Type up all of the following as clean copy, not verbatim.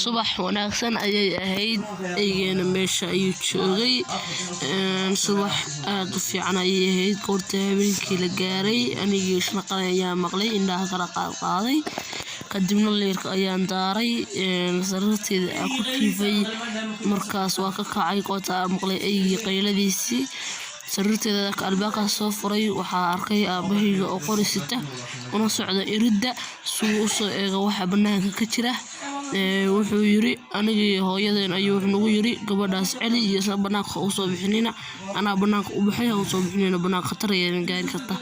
subax wanaagsan ayay ahayd aygeena meesha ayuu joogay subax aad u fiican ayay ahayd goorta habeenkii la gaaray anigii shaqada ayaa maqlay indhaha kala qaaday kadibna leerka ayaan daaray sararteeda aan ku kiifay markaas waa ka kacay goorta aan maqlay aygii qayladiisii sararteeda albaabka soo furay waxaa arkay aabahayga oo qori sita una socda iridda suu u soo eego waxa banaanka ka jira wuxuu yiri anigii hooyadeen ayuu nagu yiri gabadhaas celi iyo isla banaanka u soo bixinina ana banaanka u baxay oo soo bixinina banaanka khatar yeelan gaari karta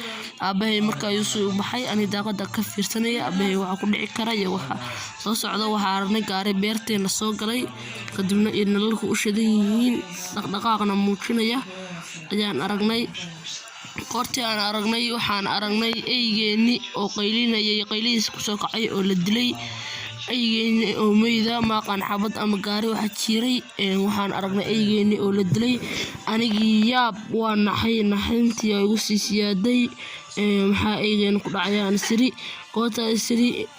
aabahay markaa ayuu soo baxay ani daaqada ka fiirsanaya aabahay waxa ku dhici kara iyo waxa soo socda waxa aragnay gaari beerteena soo galay kadibna nalalku u shidan yihiin dhaqdhaqaaqna muujinaya ayaan aragnay qorti aan aragnay waxaan aragnay aygeeni oo qaylihiisa ku soo kacay oo la dilay aygeeni oo meeyda maaqan xabad ama gaari waxa jiray waxaan aragnay aygeeni oo la dilay anigii yaab waa naxintii ay ugu siyaaday maxaa aygeen ku dhacayaan siri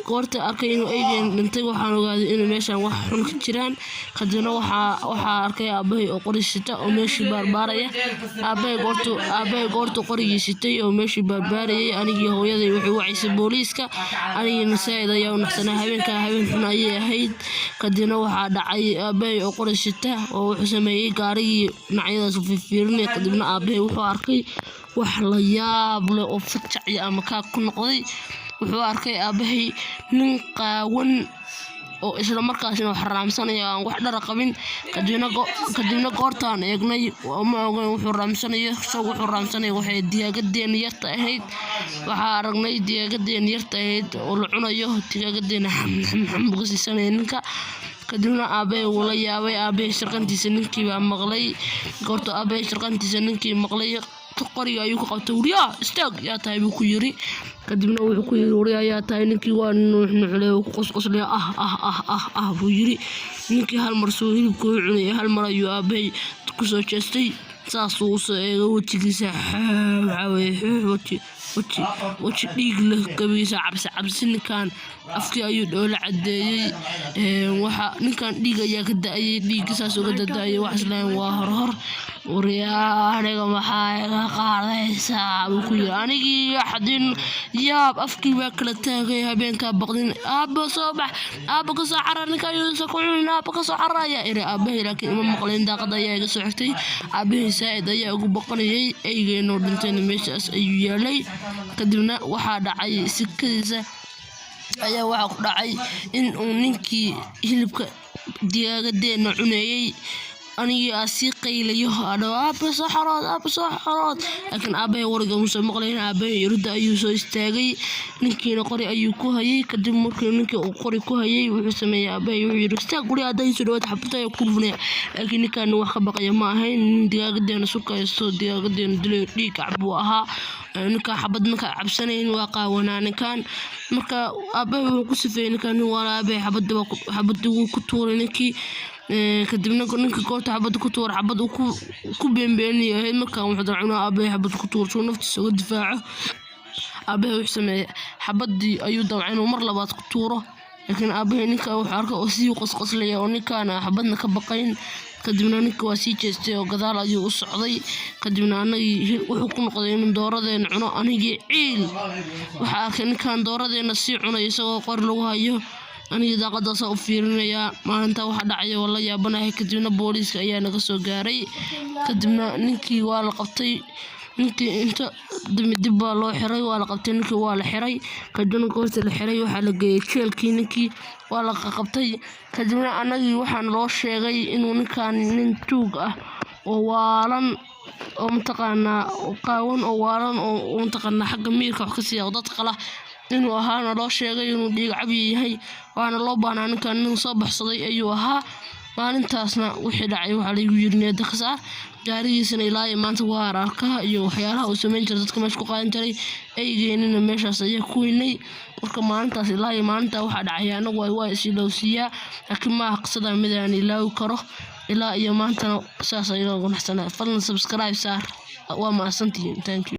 goorta arkay inuu aygeen dhintay waxaan ogaaday in meeshan wax xun ka jiraan kadibna waxa arkay aabahay oo qori sita oo meeshii baarbaaraya aabahay goorta qorigii sitay oo meeshii baarbaarayay anigii hooyaday wuxuu wacaysay booliiska anigii saayid ayaa u naxsanaa habeen xun ayay ahayd kadibna waxaa dhacay aabahay oo qori sita oo wuxuu sameeyay gaarigii dhinacyadaas fiirinay kadibna aabahay wuxuu arkay wax la yaab leh oo fajac ama ka ku noqday wuxuu arkay aabahay nin qaawan oo isla markaasina wax raamsanaya aan wax dhar qabin kadibna goortaan eegnay ma ogaan wuxuu raamsanayo waxay digaagadeen yarta ahayd waxa aragnay digaagadeen yarta ahayd oo la cunayo digaagadeen xambuga siisanay ninka kadibna aabahay wuu la yaabay aabahay shirqantiisa ninkii baa maqlay goorta aabahay shirqantiisa ninkii maqlay qoriga ayuu ka qabtay wariyaa istaag yaa tahay buu ku yiri kadibna wuxuu ku yiri wariyaa yaa tahay ninkii waa nuuxnuuxley oo ku qosqoslay buu yiri ninkii hal mar soo hilibka u cunay hal mar ayuu aabahay ku soo jeestay saas uu soo eegay wajigiisa waji dhiig leh gabiisa cabsi ninkan afkii ayuu dhoola cadeeyay waxa ninkan dhiig ayaa ka daayay dhiiggiisaas uga daayay wax islaan waa hor wariyaa aniga maxaa iga qaadaysaa buu ku yiri anigii xadin yaab afkii baa kala taagay habeenka baqdin aaba soo bax aaba ka soo carar ninka ayuu soo kucin aaba ka soo caraya aabahay laakiin ima maqleen daaqada ayaa iga soo xigtay aabahay saayid ayaa ugu baqanayay aygeeno dhintayna meeshaas ayuu yaalay kadibna waxaa dhacay sikadiisa ayaa waxa ku dhacay in uu ninkii hilibka digaagadeen cunayay anigii asii qaylayo aaba soo xarood laakiin aabahay wariga muuse maqlayn aabahay iridda ayuu soo istaagay ninkiina qori ayuu ku hayay kadib markii ninkii uu qori ku hayay wuxuu sameeyay aabahay wuxuu yiri istaag guri aday soo dhawaad xabtay ku dhufnay laakiin ninkan wax ka baqaya ma ahayn digaagadeen sukaysto digaagadeen dilay dhiig cabbu ahaa ninka xabad marka cabsanayn waa qaawanaa ninkan marka aabahay wuxuu ku sifeeyay ninkan waa aabahay xabad ku tuuray ninkii kadibna ninka goorta xabad ku tuur xabad ku beenbeeniyo markaa wuxuu cunaa aabahay xabad ku tuur soo naftiisa uga difaaco aabahay wuxuu sameeyay xabadii ayuu dawcay inuu mar labaad ku tuuro laakiin aabahay ninka wuxuu arkay oo sii qosqoslaya oo ninkaan xabadna ka baqayn kadibna ninka waa sii jeestay oo gadaal ayuu u socday kadibna anagii wuxuu ku noqday inuu dooradeen cuno anigii ciil waxa arkay ninkan dooradeena sii cunay isagoo qor lagu hayo anigii daaqadaas u fiirinaya maalinta waxa dhacay oo la yaabanahay kadibna booliiska ayaa naga soo gaaray kadibna ninkii waa la qabtay ninkii inta dib baa loo xiray waa la qabtay ninkii waa la xiray kadibna goorta la xiray waxa la geeyay jeelkii ninkii waa la qabtay kadibna anagii waxaan loo sheegay inuu ninkan nin tuug ah oo waalan oo mataqaanaa qaawan oo waalan oo mataqaanaa xagga miirka wax ka siiya dad qala inuu ahaana loo sheegay inuu dhiig cabi yahay waana loo baahnaa ninkan nin soo baxsaday ayuu ahaa maalintaasna wixii dhacay waxa la igu yiri needa ka saar gaarigiisana ilaa maanta waa arkaa iyo waxyaalaha uu sameyn jiray dadka meesha ku qaadan jiray aygeenina meeshaas ayaa ku weynay marka maalintaas ilaa maalinta waxa dhacay anagu waa isilowsiyaa laakiin ma aqsada midaan ilaawi karo ilaa iyo maantana saas ayaan ugu naxsanaa fadlan subscribe saar waa ma asantiin thank you